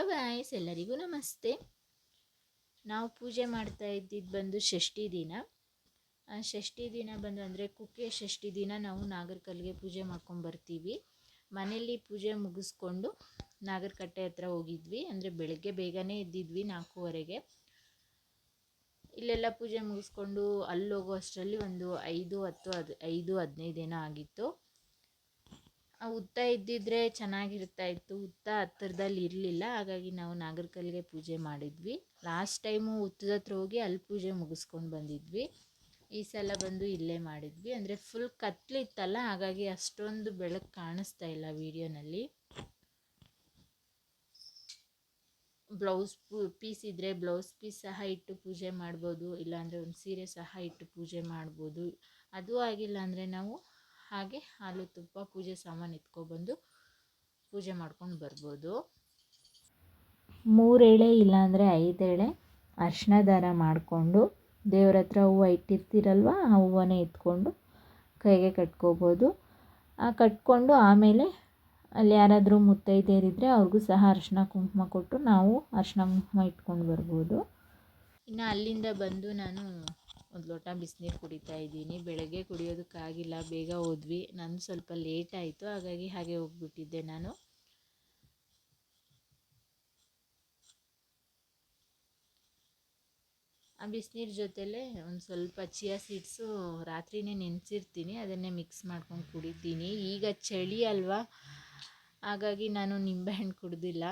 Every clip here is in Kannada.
ಹಲೋ ಗಾಯ್ಸ್, ಎಲ್ಲರಿಗೂ ನಮಸ್ತೆ. ನಾವು ಪೂಜೆ ಮಾಡ್ತಾ ಇದ್ದಿದ್ದು ಬಂದು ಷಷ್ಠಿ ದಿನ. ಷಷ್ಠಿ ದಿನ ಬಂದು ಅಂದರೆ ಕುಕ್ಕೆ ಷಷ್ಠಿ ದಿನ ನಾವು ನಾಗರಕಲ್ಲಿಗೆ ಪೂಜೆ ಮಾಡ್ಕೊಂಡು ಬರ್ತೀವಿ. ಮನೆಯಲ್ಲಿ ಪೂಜೆ ಮುಗಿಸ್ಕೊಂಡು ನಾಗರಕಟ್ಟೆ ಹತ್ರ ಹೋಗಿದ್ವಿ. ಅಂದರೆ ಬೆಳಗ್ಗೆ ಬೇಗನೆ ಎದ್ದಿದ್ವಿ, 4:15ಗೆ. ಇಲ್ಲೆಲ್ಲ ಪೂಜೆ ಮುಗಿಸ್ಕೊಂಡು ಅಲ್ಲಿ ಹೋಗೋ ಅಷ್ಟರಲ್ಲಿ ಒಂದು 5:10 ಏನೋ ಆಗಿತ್ತು. ಹುತ್ತ ಇದ್ದಿದ್ರೆ ಚೆನ್ನಾಗಿರ್ತಾ ಇತ್ತು. ಹುತ್ತ ಹತ್ತಿರದಲ್ಲಿ ಇರಲಿಲ್ಲ, ಹಾಗಾಗಿ ನಾವು ನಾಗರಕಲ್ಲಿಗೆ ಪೂಜೆ ಮಾಡಿದ್ವಿ. ಲಾಸ್ಟ್ ಟೈಮು ಹುತ್ತದ ಹತ್ರ ಹೋಗಿ ಅಲ್ಲಿ ಪೂಜೆ ಮುಗಿಸ್ಕೊಂಡು ಬಂದಿದ್ವಿ. ಈ ಸಲ ಬಂದು ಇಲ್ಲೇ ಮಾಡಿದ್ವಿ. ಅಂದರೆ ಫುಲ್ ಕತ್ಲಿತ್ತಲ್ಲ, ಹಾಗಾಗಿ ಅಷ್ಟೊಂದು ಬೆಳಕು ಕಾಣಿಸ್ತಾ ಇಲ್ಲ ವಿಡಿಯೋನಲ್ಲಿ. ಬ್ಲೌಸ್ ಪೀಸ್ ಇದ್ದರೆ ಬ್ಲೌಸ್ ಪೀಸ್ ಸಹ ಇಟ್ಟು ಪೂಜೆ ಮಾಡ್ಬೋದು, ಇಲ್ಲಾಂದರೆ ಒಂದು ಸೀರೆ ಸಹ ಇಟ್ಟು ಪೂಜೆ ಮಾಡ್ಬೋದು. ಅದು ಆಗಿಲ್ಲ ಅಂದರೆ ನಾವು ಹಾಗೆ ಹಾಲು ತುಪ್ಪ ಪೂಜೆ ಸಾಮಾನು ಎತ್ಕೊಬಂದು ಪೂಜೆ ಮಾಡ್ಕೊಂಡು ಬರ್ಬೋದು. 3 ಎಳೆ ಇಲ್ಲಾಂದರೆ 5 ಎಳೆ ಅರಿಶಿನ ದಾರ ಮಾಡಿಕೊಂಡು ದೇವ್ರ ಹತ್ರ ಹೂವು ಇಟ್ಟಿರ್ತೀರಲ್ವ, ಆ ಹೂವನ್ನೇ ಎತ್ಕೊಂಡು ಕೈಗೆ ಕಟ್ಕೋಬೋದು. ಕಟ್ಕೊಂಡು ಆಮೇಲೆ ಅಲ್ಲಿ ಯಾರಾದರೂ ಮುತ್ತೈದೆಯರಿದ್ದರೆ ಅವ್ರಿಗೂ ಸಹ ಅರಿಶಿನ ಕುಂಕುಮ ಕೊಟ್ಟು ನಾವು ಅರಿಶಿನ ಕುಂಕುಮ ಇಟ್ಕೊಂಡು ಬರ್ಬೋದು. ಇನ್ನು ಅಲ್ಲಿಂದ ಬಂದು ನಾನು ಒಂದು ಲೋಟ ಬಿಸಿನೀರು ಕುಡಿತಾ ಇದ್ದೀನಿ. ಬೆಳಗ್ಗೆ ಕುಡಿಯೋದಕ್ಕಾಗಿಲ್ಲ, ಬೇಗ ಹೋದ್ವಿ. ನಾನು ಸ್ವಲ್ಪ ಲೇಟ್ ಆಯಿತು, ಹಾಗಾಗಿ ಹಾಗೆ ಹೋಗ್ಬಿಟ್ಟಿದ್ದೆ ನಾನು. ಆ ಬಿಸಿನೀರು ಜೊತೆಲೇ ಒಂದು ಸ್ವಲ್ಪ ಚಿಯಾ ಸೀಡ್ಸು ರಾತ್ರಿನೇ ನೆನೆಸಿರ್ತೀನಿ, ಅದನ್ನೇ ಮಿಕ್ಸ್ ಮಾಡ್ಕೊಂಡು ಕುಡಿತೀನಿ. ಈಗ ಚಳಿ ಅಲ್ವಾ, ಹಾಗಾಗಿ ನಾನು ನಿಂಬೆಹಣ್ಣು ಕುಡ್ದಿಲ್ಲ,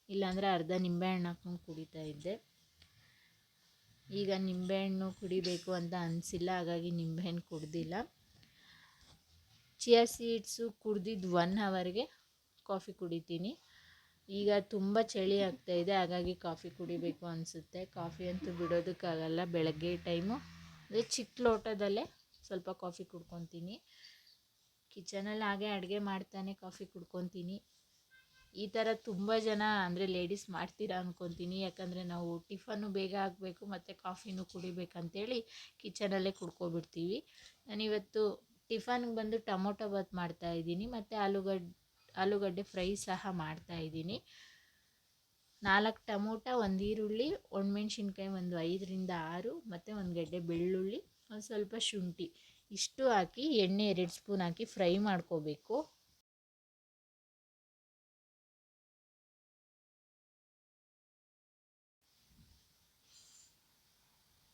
ಇಲ್ಲಾಂದರೆ ಅರ್ಧ ನಿಂಬೆಹಣ್ಣು ಹಾಕ್ಕೊಂಡು ಕುಡಿತಾ ಇದ್ದೆ. ಈಗ ನಿಂಬೆಹಣ್ಣು ಕುಡಿಬೇಕು ಅಂತ ಅನಿಸಿಲ್ಲ, ಹಾಗಾಗಿ ನಿಂಬೆಹಣ್ಣು ಕುಡ್ದಿಲ್ಲ. ಚಿಯಾ ಸೀಡ್ಸು ಕುಡ್ದಿದ್ದು 1 ಅವರ್ಗೆ ಕಾಫಿ ಕುಡಿತೀನಿ. ಈಗ ತುಂಬ ಚಳಿ ಆಗ್ತಾಯಿದೆ, ಹಾಗಾಗಿ ಕಾಫಿ ಕುಡಿಬೇಕು ಅನಿಸುತ್ತೆ. ಕಾಫಿ ಅಂತೂ ಬಿಡೋದಕ್ಕಾಗಲ್ಲ. ಬೆಳಗ್ಗೆ ಟೈಮು ಅದೇ ಚಿಕ್ಕ ಲೋಟದಲ್ಲೇ ಸ್ವಲ್ಪ ಕಾಫಿ ಕುಡ್ಕೊತೀನಿ. ಕಿಚನಲ್ಲಿ ಹಾಗೆ ಅಡುಗೆ ಮಾಡ್ತಾನೆ ಕಾಫಿ ಕುಡ್ಕೊತೀನಿ. ಈ ಥರ ತುಂಬ ಜನ ಅಂದರೆ ಲೇಡೀಸ್ ಮಾಡ್ತೀರಾ ಅಂದ್ಕೊತೀನಿ, ಯಾಕಂದರೆ ನಾವು ಟಿಫನ್ನು ಬೇಗ ಆಗಬೇಕು ಮತ್ತು ಕಾಫಿನೂ ಕುಡಿಬೇಕಂತೇಳಿ ಕಿಚನಲ್ಲೇ ಕುಡ್ಕೊಬಿಡ್ತೀವಿ. ನಾನಿವತ್ತು ಟಿಫನ್ಗೆ ಬಂದು ಟೊಮೊಟೊ ಬಾತ್ ಮಾಡ್ತಾಯಿದ್ದೀನಿ ಮತ್ತು ಆಲೂಗಡ್ಡೆ ಫ್ರೈ ಸಹ ಮಾಡ್ತಾಯಿದ್ದೀನಿ. 4 ಟೊಮೊಟೊ, 1 ಈರುಳ್ಳಿ, ಒಣಮೆಣ್ಸಿನ್ಕಾಯಿ ಒಂದು 5ರಿಂದ 6 ಮತ್ತು 1 ಗೆಡ್ಡೆ ಬೆಳ್ಳುಳ್ಳಿ, ಒಂದು ಸ್ವಲ್ಪ ಶುಂಠಿ ಇಷ್ಟು ಹಾಕಿ ಎಣ್ಣೆ 2 ಸ್ಪೂನ್ ಹಾಕಿ ಫ್ರೈ ಮಾಡ್ಕೋಬೇಕು.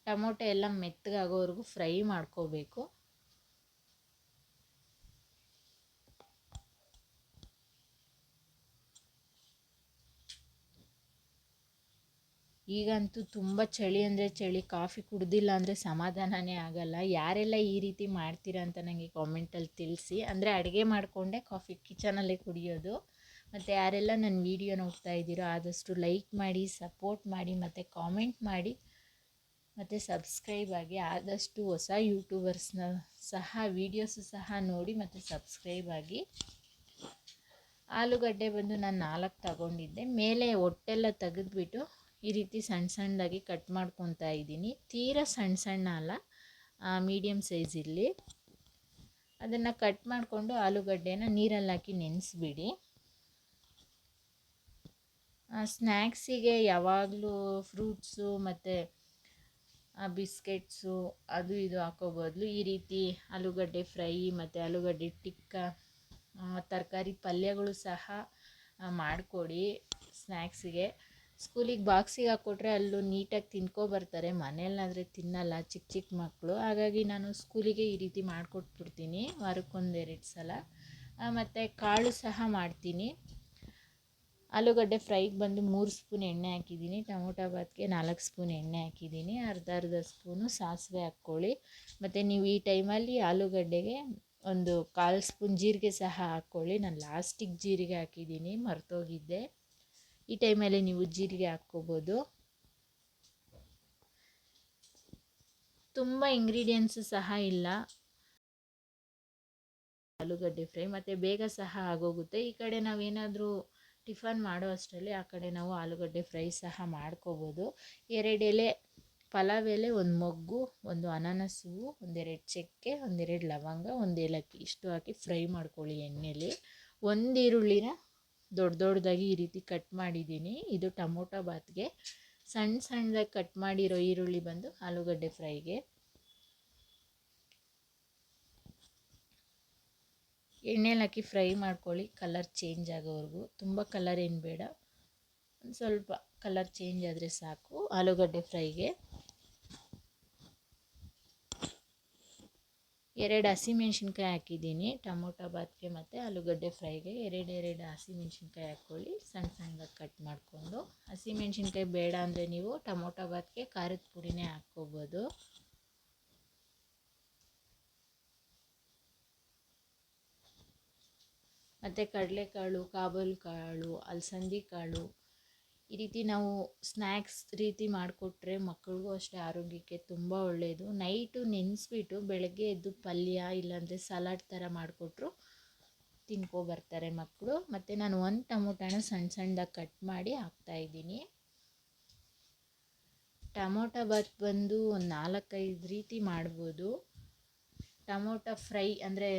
ಟೊಮೊಟೊ ಎಲ್ಲ ಮೆತ್ತಗಾಗೋವರೆಗೂ ಫ್ರೈ ಮಾಡ್ಕೋಬೇಕು. ಈಗಂತೂ ತುಂಬ ಚಳಿ ಅಂದರೆ ಚಳಿ, ಕಾಫಿ ಕುಡ್ದಿಲ್ಲ ಅಂದರೆ ಸಮಾಧಾನನೇ ಆಗಲ್ಲ. ಯಾರೆಲ್ಲ ಈ ರೀತಿ ಮಾಡ್ತೀರಾ ಅಂತ ನನಗೆ ಕಾಮೆಂಟಲ್ಲಿ ತಿಳಿಸಿ. ಅಂದರೆ ಅಡುಗೆ ಮಾಡಿಕೊಂಡೆ ಕಾಫಿ ಕಿಚನಲ್ಲೇ ಕುಡಿಯೋದು. ಮತ್ತು ಯಾರೆಲ್ಲ ನನ್ನ ವೀಡಿಯೋ ನೋಡ್ತಾ ಇದ್ದೀರೋ ಆದಷ್ಟು ಲೈಕ್ ಮಾಡಿ, ಸಪೋರ್ಟ್ ಮಾಡಿ ಮತ್ತು ಕಾಮೆಂಟ್ ಮಾಡಿ ಮತ್ತು ಸಬ್ಸ್ಕ್ರೈಬ್ ಆಗಿ. ಆದಷ್ಟು ಹೊಸ ಯೂಟ್ಯೂಬರ್ಸ್ನ ಸಹ ವೀಡಿಯೋಸು ಸಹ ನೋಡಿ ಮತ್ತು ಸಬ್ಸ್ಕ್ರೈಬ್ ಆಗಿ. ಆಲೂಗಡ್ಡೆ ಬಂದು ನಾನು 4 ತಗೊಂಡಿದ್ದೆ. ಮೇಲೆ ಹೊಟ್ಟೆಲ್ಲ ತೆಗೆದ್ಬಿಟ್ಟು ಈ ರೀತಿ ಸಣ್ಣ ಸಣ್ಣದಾಗಿ ಕಟ್ ಮಾಡ್ಕೊತಾ ಇದ್ದೀನಿ. ತೀರಾ ಸಣ್ಣ ಸಣ್ಣ ಅಲ್ಲ, ಮೀಡಿಯಮ್ ಸೈಜ್ ಇರಲಿ. ಅದನ್ನು ಕಟ್ ಮಾಡಿಕೊಂಡು ಆಲೂಗಡ್ಡೆನ ನೀರಲ್ಲಿ ಹಾಕಿ ನೆನೆಸ್ಬಿಡಿ. ಸ್ನ್ಯಾಕ್ಸಿಗೆ ಯಾವಾಗಲೂ ಫ್ರೂಟ್ಸು ಮತ್ತು ಬಿಸ್ಕೆಟ್ಸು ಅದು ಇದು ಹಾಕೋ ಬದಲು ಈ ರೀತಿ ಆಲೂಗಡ್ಡೆ ಫ್ರೈ ಮತ್ತು ಆಲೂಗಡ್ಡೆ ಟಿಕ್ಕ, ತರಕಾರಿ ಪಲ್ಯಗಳು ಸಹ ಮಾಡಿಕೊಡಿ ಸ್ನ್ಯಾಕ್ಸಿಗೆ. ಸ್ಕೂಲಿಗೆ ಬಾಕ್ಸಿಗೆ ಹಾಕ್ಕೊಟ್ರೆ ಅಲ್ಲೂ ನೀಟಾಗಿ ತಿನ್ಕೊಬರ್ತಾರೆ. ಮನೆಯಲ್ಲಾದರೆ ತಿನ್ನಲ್ಲ ಚಿಕ್ಕ ಚಿಕ್ಕ ಮಕ್ಕಳು, ಹಾಗಾಗಿ ನಾನು ಸ್ಕೂಲಿಗೆ ಈ ರೀತಿ ಮಾಡಿಕೊಟ್ಬಿಡ್ತೀನಿ ವಾರಕ್ಕೊಂದು 2 ಸಲ. ಮತ್ತು ಕಾಳು ಸಹ ಮಾಡ್ತೀನಿ. ಆಲೂಗಡ್ಡೆ ಫ್ರೈಗೆ ಬಂದು 3 ಸ್ಪೂನ್ ಎಣ್ಣೆ ಹಾಕಿದ್ದೀನಿ. ಟೊಮೊಟೊ ಬಾತ್ಗೆ 4 ಸ್ಪೂನ್ ಎಣ್ಣೆ ಹಾಕಿದ್ದೀನಿ. ಅರ್ಧ ಸ್ಪೂನು ಸಾಸಿವೆ ಹಾಕ್ಕೊಳ್ಳಿ. ಮತ್ತು ನೀವು ಈ ಟೈಮಲ್ಲಿ ಆಲೂಗಡ್ಡೆಗೆ ಒಂದು 1/4 ಸ್ಪೂನ್ ಜೀರಿಗೆ ಸಹ ಹಾಕ್ಕೊಳ್ಳಿ. ನಾನು ಲಾಸ್ಟಿಗೆ ಜೀರಿಗೆ ಹಾಕಿದ್ದೀನಿ, ಮರ್ತೋಗಿದ್ದೆ. ಈ ಟೈಮಲ್ಲಿ ನೀವು ಜೀರಿಗೆ ಹಾಕ್ಕೋಬೋದು. ತುಂಬ ಇಂಗ್ರೀಡಿಯೆಂಟ್ಸು ಸಹ ಇಲ್ಲ ಆಲೂಗಡ್ಡೆ ಫ್ರೈ, ಮತ್ತು ಬೇಗ ಸಹ ಆಗೋಗುತ್ತೆ. ಈ ಕಡೆ ನಾವೇನಾದರೂ ಟಿಫನ್ ಮಾಡೋ ಅಷ್ಟರಲ್ಲಿ ಆ ಕಡೆ ನಾವು ಆಲೂಗಡ್ಡೆ ಫ್ರೈ ಸಹ ಮಾಡ್ಕೋಬೋದು. 2 ಎಲೆ ಪಲಾವ್ ಎಲೆ, 1 ಮೊಗ್ಗು, 1 ಅನಾನಸ್ ಹೂವು, 1 2 ಚಕ್ಕೆ, 1 2 ಲವಂಗ, 1 ಏಲಕ್ಕಿ ಇಷ್ಟು ಹಾಕಿ ಫ್ರೈ ಮಾಡ್ಕೊಳ್ಳಿ ಎಣ್ಣೆಲಿ. 1 ಈರುಳ್ಳಿನ ದೊಡ್ಡ ದೊಡ್ಡದಾಗಿ ಈ ರೀತಿ ಕಟ್ ಮಾಡಿದ್ದೀನಿ. ಇದು ಟೊಮೊಟೊ ಬಾತ್ಗೆ. ಸಣ್ಣ ಸಣ್ಣದಾಗಿ ಕಟ್ ಮಾಡಿರೋ ಈರುಳ್ಳಿ ಬಂದು ಆಲೂಗಡ್ಡೆ ಫ್ರೈಗೆ. ಎಣ್ಣೆಲಿ ಹಾಕಿ ಫ್ರೈ ಮಾಡ್ಕೊಳ್ಳಿ, ಕಲರ್ ಚೇಂಜ್ ಆಗೋವರೆಗೂ. ತುಂಬ ಕಲರ್ ಏನು ಬೇಡ, ಒಂದು ಸ್ವಲ್ಪ ಕಲರ್ ಚೇಂಜ್ ಆದರೆ ಸಾಕು ಆಲೂಗಡ್ಡೆ ಫ್ರೈಗೆ. 2 ಹಸಿಮೆಣ್ಸಿನ್ಕಾಯಿ ಹಾಕಿದ್ದೀನಿ ಟೊಮೊಟೊ ಬಾತ್ಗೆ ಮತ್ತು ಆಲೂಗಡ್ಡೆ ಫ್ರೈಗೆ. ಎರಡು ಹಸಿಮೆಣ್ಸಿನ್ಕಾಯಿ ಹಾಕ್ಕೊಳ್ಳಿ, ಸಣ್ಣ ಸಣ್ಣದಾಗಿ ಕಟ್ ಮಾಡಿಕೊಂಡು. ಹಸಿಮೆಣ್ಸಿನ್ಕಾಯಿ ಬೇಡ ಅಂದರೆ ನೀವು ಟೊಮೊಟೊ ಬಾತ್ಗೆ ಖಾರದ ಪುಡಿನೇ ಹಾಕ್ಕೋಬೋದು. ಮತ್ತು ಕಡಲೆಕಾಳು, ಕಾಬೂಲ್ ಕಾಳು, ಅಲಸಂದಿ ಕಾಳು ಈ ರೀತಿ ನಾವು ಸ್ನ್ಯಾಕ್ಸ್ ರೀತಿ ಮಾಡಿಕೊಟ್ರೆ ಮಕ್ಕಳಿಗೂ ಅಷ್ಟೇ ಆರೋಗ್ಯಕ್ಕೆ ತುಂಬ ಒಳ್ಳೆಯದು. ನೈಟು ನೆನೆಸ್ಬಿಟ್ಟು ಬೆಳಗ್ಗೆ ಎದ್ದು ಪಲ್ಯ ಇಲ್ಲಾಂದರೆ ಸಲಾಡ್ ಥರ ಮಾಡಿಕೊಟ್ರು ತಿನ್ಕೊಬರ್ತಾರೆ ಮಕ್ಕಳು. ಮತ್ತು ನಾನು ಒಂದು ಟೊಮೊಟೊನ ಸಣ್ಣ ಸಣ್ಣದಾಗಿ ಕಟ್ ಮಾಡಿ ಹಾಕ್ತಾಯಿದ್ದೀನಿ. ಟೊಮೊಟೊ ಬಾತ್ ಬಂದು ಒಂದು 4-5 ರೀತಿ ಮಾಡ್ಬೋದು. ಟೊಮೊಟೊ ಫ್ರೈ ಅಂದರೆ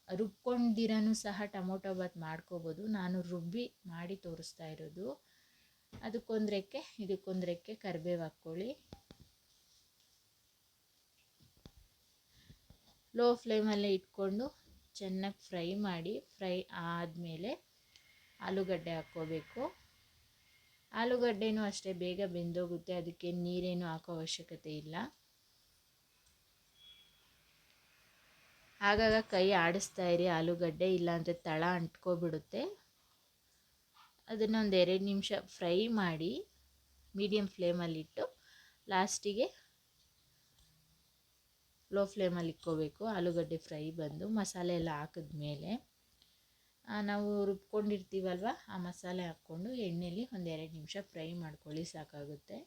ರುಬ್ಕೊಂಡಿರನೂ ಸಹ ಟೊಮೊಟೊ ಬಾತ್ ಮಾಡ್ಕೋಬೋದು. ನಾನು ರುಬ್ಬಿ ಮಾಡಿ ತೋರಿಸ್ತಾ ಇರೋದು. ಅದಕ್ಕೊಂದು ರೆಕ್ಕೆ, ಇದಕ್ಕೊಂದು ರೆಕ್ಕೆ ಕರಿಬೇವು ಹಾಕ್ಕೊಳ್ಳಿ. ಲೋ ಫ್ಲೇಮಲ್ಲೇ ಇಟ್ಕೊಂಡು ಚೆನ್ನಾಗಿ ಫ್ರೈ ಮಾಡಿ. ಫ್ರೈ ಆದಮೇಲೆ ಆಲೂಗಡ್ಡೆ ಹಾಕ್ಕೋಬೇಕು. ಆಲೂಗಡ್ಡೆನೂ ಅಷ್ಟೇ ಬೇಗ ಬೆಂದೋಗುತ್ತೆ, ಅದಕ್ಕೆ ನೀರೇನು ಹಾಕೋ ಅವಶ್ಯಕತೆ ಇಲ್ಲ. ಆಗಾಗ ಕೈ ಆಡಿಸ್ತಾ ಇರಿ ಆಲೂಗಡ್ಡೆ, ಇಲ್ಲಾಂದರೆ ತಳ ಅಂಟ್ಕೊಬಿಡುತ್ತೆ. ಅದನ್ನೊಂದು 2 ನಿಮಿಷ ಫ್ರೈ ಮಾಡಿ ಮೀಡಿಯಮ್ ಫ್ಲೇಮಲ್ಲಿಟ್ಟು ಲಾಸ್ಟಿಗೆ ಲೋ ಫ್ಲೇಮಲ್ಲಿ ಇಟ್ಕೋಬೇಕು. ಆಲೂಗಡ್ಡೆ ಫ್ರೈ ಬಂದು ಮಸಾಲೆ ಎಲ್ಲ ಹಾಕಿದ್ಮೇಲೆ ನಾವು ರುಬ್ಕೊಂಡಿರ್ತೀವಲ್ವ ಆ ಮಸಾಲೆ ಹಾಕ್ಕೊಂಡು ಎಣ್ಣೆಯಲ್ಲಿ ಒಂದು 2 ನಿಮಿಷ ಫ್ರೈ ಮಾಡ್ಕೊಳ್ಳಿ, ಸಾಕಾಗುತ್ತೆ.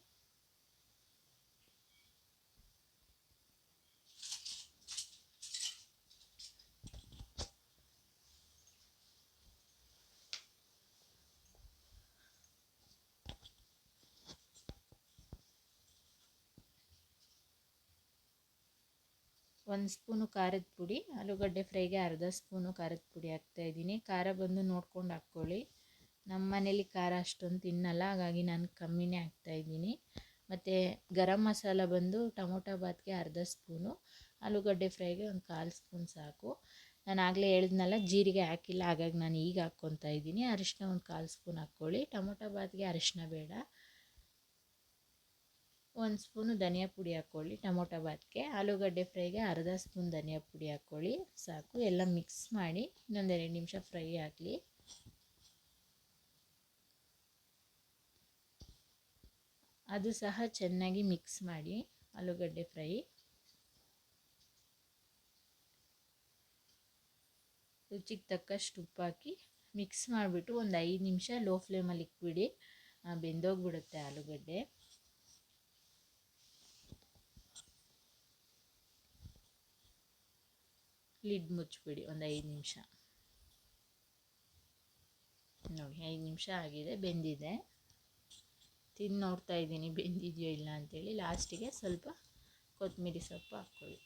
ಒಂದು ಸ್ಪೂನು ಖಾರದ ಪುಡಿ, ಆಲೂಗಡ್ಡೆ ಫ್ರೈಗೆ ಅರ್ಧ ಸ್ಪೂನು ಖಾರದ ಪುಡಿ ಹಾಕ್ತಾಯಿದ್ದೀನಿ. ಖಾರ ಬಂದು ನೋಡ್ಕೊಂಡು ಹಾಕ್ಕೊಳ್ಳಿ. ನಮ್ಮ ಮನೇಲಿ ಖಾರ ಅಷ್ಟೊಂದು ತಿನ್ನಲ್ಲ, ಹಾಗಾಗಿ ನಾನು ಕಮ್ಮಿನೇ ಹಾಕ್ತಾಯಿದ್ದೀನಿ. ಮತ್ತು ಗರಂ ಮಸಾಲ ಬಂದು ಟೊಮೊಟೊ ಬಾತ್ಗೆ ಅರ್ಧ ಸ್ಪೂನು, ಆಲೂಗಡ್ಡೆ ಫ್ರೈಗೆ ಒಂದು 1/4 ಸ್ಪೂನ್ ಸಾಕು. ನಾನು ಆಗಲೇ ಹೇಳಿದ್ನಲ್ಲ ಜೀರಿಗೆ ಹಾಕಿಲ್ಲ, ಹಾಗಾಗಿ ನಾನು ಈಗ ಹಾಕ್ಕೊತಾ ಇದ್ದೀನಿ. ಅರಿಶಿನ ಒಂದು 1/4 ಸ್ಪೂನ್ ಹಾಕ್ಕೊಳ್ಳಿ. ಟೊಮೊಟೊ ಬಾತ್ಗೆ ಅರಿಶಿನ ಬೇಡ. 1 ಸ್ಪೂನು ಧನಿಯಾ ಪುಡಿ ಹಾಕ್ಕೊಳ್ಳಿ ಟೊಮೊಟೊ ಬಾತ್ಗೆ. ಆಲೂಗಡ್ಡೆ ಫ್ರೈಗೆ ಅರ್ಧ ಸ್ಪೂನ್ ಧನಿಯಾ ಪುಡಿ ಹಾಕ್ಕೊಳ್ಳಿ, ಸಾಕು. ಎಲ್ಲ ಮಿಕ್ಸ್ ಮಾಡಿ ಇನ್ನೊಂದು 2 ನಿಮಿಷ ಫ್ರೈ ಆಗಲಿ. ಅದು ಸಹ ಚೆನ್ನಾಗಿ ಮಿಕ್ಸ್ ಮಾಡಿ. ಆಲೂಗಡ್ಡೆ ಫ್ರೈ ರುಚಿಗೆ ತಕ್ಕಷ್ಟು ಉಪ್ಪು ಹಾಕಿ ಮಿಕ್ಸ್ ಮಾಡಿಬಿಟ್ಟು ಒಂದು 5 ನಿಮಿಷ ಲೋ ಫ್ಲೇಮಲ್ಲಿ ಇಕ್ಬಿಡಿ, ಬೆಂದೋಗ್ಬಿಡುತ್ತೆ ಆಲೂಗಡ್ಡೆ. ಲಿಡ್ ಮುಚ್ಚಿಬಿಡಿ ಒಂದು 5 ನಿಮಿಷ. ನೋಡಿ 5 ನಿಮಿಷ ಆಗಿದೆ, ಬೆಂದಿದೆ. ತಿಂದು ನೋಡ್ತಾ ಇದ್ದೀನಿ ಬೆಂದಿದೆಯೋ ಇಲ್ಲ ಅಂಥೇಳಿ. ಲಾಸ್ಟಿಗೆ ಸ್ವಲ್ಪ ಕೊತ್ತಂಬರಿ ಸೊಪ್ಪು ಹಾಕ್ಕೊಳ್ಳಿ.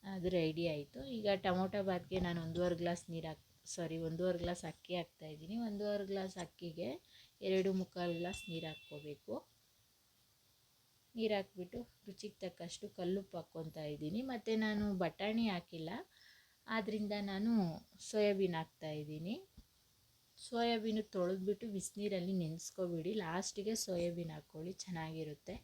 ಅದು ರೆಡಿ ಆಯಿತು. ಈಗ ಟೊಮೊಟೊ ಬಾತ್ಗೆ ನಾನು 1.5 ಗ್ಲಾಸ್ ಅಕ್ಕಿ ಹಾಕ್ತಾಯಿದ್ದೀನಿ. 1.5 ಗ್ಲಾಸ್ ಅಕ್ಕಿಗೆ 2 ಗ್ಲಾಸ್ ನೀರು ಹಾಕ್ಕೋಬೇಕು. ನೀರು ಹಾಕ್ಬಿಟ್ಟು ರುಚಿಗೆ ತಕ್ಕಷ್ಟು ಕಲ್ಲುಪ್ಪು ಹಾಕ್ಕೊತಾ ಇದ್ದೀನಿ. ಮತ್ತು ನಾನು ಬಟಾಣಿ ಹಾಕಿಲ್ಲ, ಆದ್ದರಿಂದ ನಾನು ಸೋಯಾಬೀನ್ ಹಾಕ್ತಾಯಿದ್ದೀನಿ. ಸೋಯಾಬೀನು ತೊಳೆದ್ಬಿಟ್ಟು ಬಿಸಿನೀರಲ್ಲಿ ನೆನೆಸ್ಕೊಬಿಡಿ, ಲಾಸ್ಟಿಗೆ ಸೋಯಾಬೀನ್ ಹಾಕ್ಕೊಳ್ಳಿ, ಚೆನ್ನಾಗಿರುತ್ತೆ.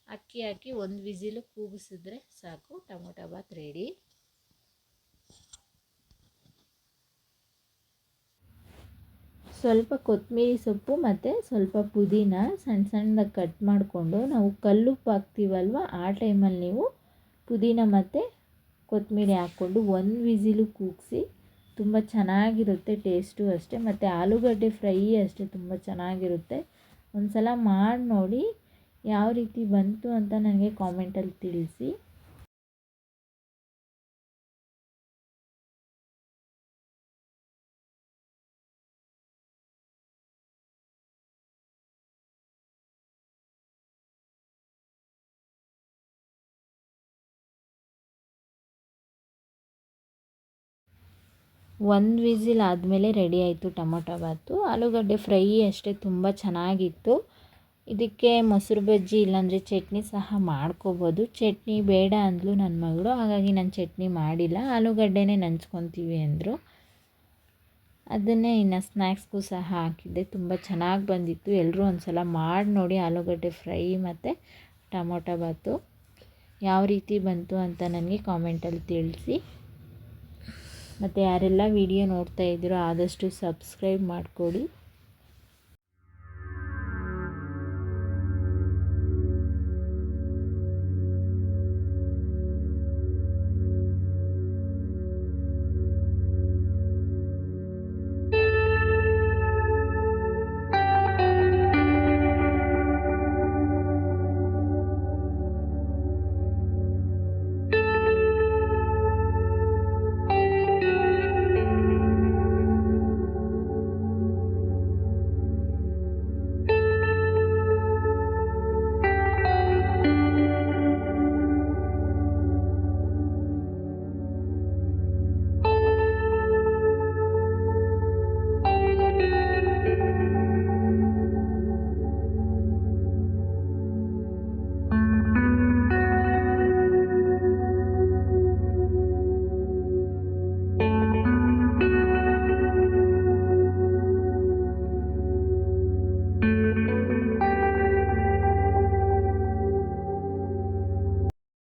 ಅಕ್ಕಿ ಹಾಕಿ 1 ವಿಸಿಲು ಕೂಗಿಸಿದ್ರೆ ಸಾಕು, ಟೊಮೊಟೊ ಬಾತ್ ರೆಡಿ. ಸ್ವಲ್ಪ ಕೊತ್ತಂಬರಿ ಸೊಪ್ಪು ಮತ್ತು ಸ್ವಲ್ಪ ಪುದೀನ ಸಣ್ಣ ಸಣ್ಣದಾಗಿ ಕಟ್ ಮಾಡಿಕೊಂಡು ನಾವು ಕಲ್ಲುಪ್ಪು ಹಾಕ್ತೀವಲ್ವ ಆ ಟೈಮಲ್ಲಿ ನೀವು ಪುದೀನ ಮತ್ತು ಕೊತ್ತಂಬರಿ ಹಾಕ್ಕೊಂಡು 1 ವಿಸಿಲು ಕೂಗಿಸಿ. ತುಂಬ ಚೆನ್ನಾಗಿರುತ್ತೆ, ಟೇಸ್ಟು ಅಷ್ಟೇ. ಮತ್ತು ಆಲೂಗಡ್ಡೆ ಫ್ರೈ ಅಷ್ಟೇ ತುಂಬ ಚೆನ್ನಾಗಿರುತ್ತೆ. ಒಂದು ಸಲ ಮಾಡಿ ನೋಡಿ, ಯಾವ ರೀತಿ ಬಂತು ಅಂತ ನನಗೆ ಕಾಮೆಂಟಲ್ಲಿ ತಿಳಿಸಿ. ಒಂದು ವಿಸಿಲ್ ಆದಮೇಲೆ ರೆಡಿ ಆಯಿತು ಟೊಮೊಟೊ ಬಾತು. ಆಲೂಗಡ್ಡೆ ಫ್ರೈ ಅಷ್ಟೇ ತುಂಬ ಚೆನ್ನಾಗಿತ್ತು. ಇದಕ್ಕೆ ಮೊಸರು ಬಜ್ಜಿ ಇಲ್ಲಾಂದರೆ ಚಟ್ನಿ ಸಹ ಮಾಡ್ಕೋಬೋದು. ಚಟ್ನಿ ಬೇಡ ಅಂದ್ಲು ನನ್ನ ಮಗಳು, ಹಾಗಾಗಿ ನಾನು ಚಟ್ನಿ ಮಾಡಿಲ್ಲ. ಆಲೂಗಡ್ಡೆನೇ ನಂಚ್ಕೊತೀವಿ ಅಂದರು. ಅದನ್ನೇ ಇನ್ನು ಸ್ನ್ಯಾಕ್ಸ್ಗೂ ಸಹ ಹಾಕಿದ್ದೆ. ತುಂಬ ಚೆನ್ನಾಗಿ ಬಂದಿತ್ತು. ಎಲ್ಲರೂ ಒಂದು ಸಲ ಮಾಡಿ ನೋಡಿ ಆಲೂಗಡ್ಡೆ ಫ್ರೈ ಮತ್ತು ಟೊಮೊಟೊ ಬಾತು ಯಾವ ರೀತಿ ಬಂತು ಅಂತ ನನಗೆ ಕಾಮೆಂಟಲ್ಲಿ ತಿಳಿಸಿ. ಮತ್ತು ಯಾರೆಲ್ಲ ವಿಡಿಯೋ ನೋಡ್ತಾ ಇದ್ದೀರೋ ಆದಷ್ಟು ಸಬ್ಸ್ಕ್ರೈಬ್ ಮಾಡಿಕೊಡಿ.